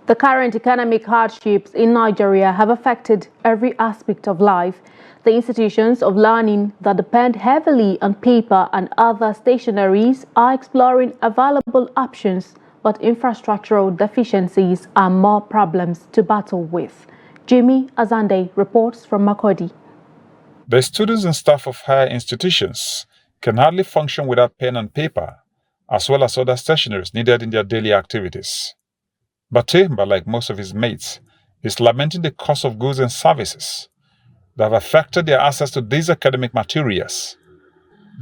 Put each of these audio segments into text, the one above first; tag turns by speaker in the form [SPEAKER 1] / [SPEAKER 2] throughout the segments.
[SPEAKER 1] The current economic hardships in Nigeria have affected every aspect of life. The institutions of learning that depend heavily on paper and other stationeries are exploring available options, but infrastructural deficiencies are more problems to battle with. Jimmie Adzande reports from Makurdi.
[SPEAKER 2] The students and staff of higher institutions can hardly function without pen and paper, as well as other stationeries needed in their daily activities. Batemba, like most of his mates, is lamenting the cost of goods and services that have affected their access to these academic materials.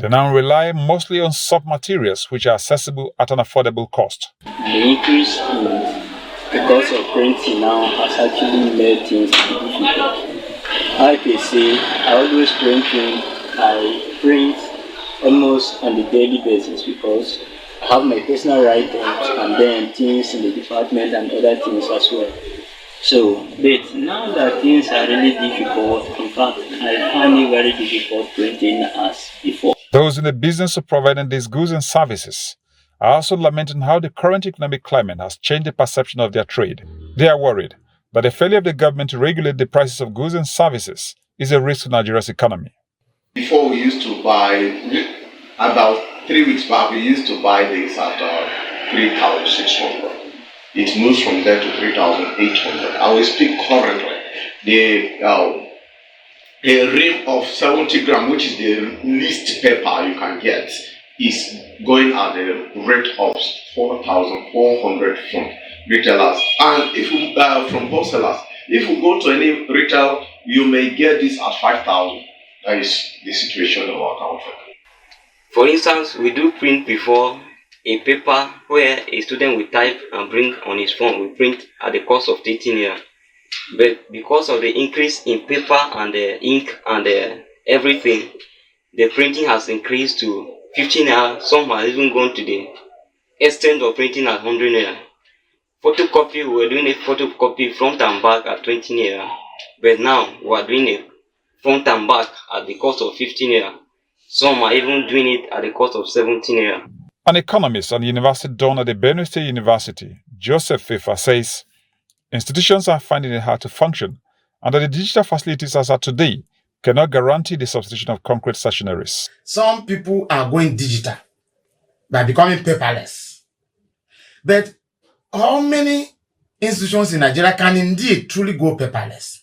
[SPEAKER 2] They now rely mostly on soft materials which are accessible at an affordable cost.
[SPEAKER 3] The increase in the cost of printing now has actually made things difficult. I can say I always I print almost on a daily basis because I have my personal writings and then things in the department and other things as well. So, but now that things are really difficult, in fact, I find it very difficult printing as before.
[SPEAKER 2] Those in the business of providing these goods and services are also lamenting how the current economic climate has changed the perception of their trade. They are worried that the failure of the government to regulate the prices of goods and services is a risk to Nigeria's economy.
[SPEAKER 4] Before we used to buy, about 3 weeks back, we used to buy this at 3,600. It moves from there to 3,800. I will speak currently. The rim of 70 grams, which is the least paper you can get, is going at the rate of 4,400 from retailers. And if you, from wholesalers, if you go to any retail, you may get this at 5,000. That is the situation of our country.
[SPEAKER 3] For instance, we do print before a paper where a student will type and bring on his phone. We print at the cost of 13 naira. But because of the increase in paper and the ink and everything, the printing has increased to 15 naira. Some have even gone to the extent of printing at 100 naira. Photocopy, we were doing a photocopy front and back at 20 naira. But now we are doing a front and back at the cost of 15 naira. Some are even doing it at the cost of 17 naira.
[SPEAKER 2] An economist and university don at the Benue State University, Joseph Fifa, says institutions are finding it hard to function and that the digital facilities as are today cannot guarantee the substitution of concrete stationeries.
[SPEAKER 5] Some people are going digital by becoming paperless. But how many institutions in Nigeria can indeed truly go paperless?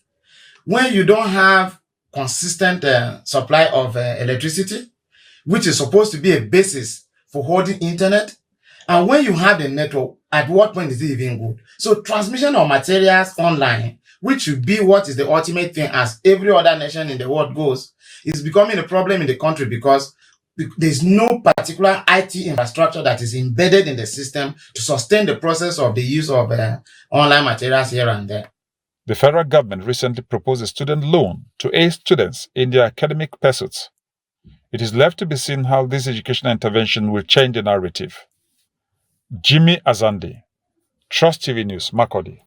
[SPEAKER 5] When you don't have consistent supply of electricity, which is supposed to be a basis for holding internet, and when you have the network, at what point is it even good? So transmission of materials online, which should be what is the ultimate thing as every other nation in the world goes, is becoming a problem in the country because there's no particular IT infrastructure that is embedded in the system to sustain the process of the use of online materials here and there.
[SPEAKER 2] The federal government recently proposed a student loan to aid students in their academic pursuits. It is left to be seen how this educational intervention will change the narrative. Jimmie Adzande, Trust TV News, Makurdi.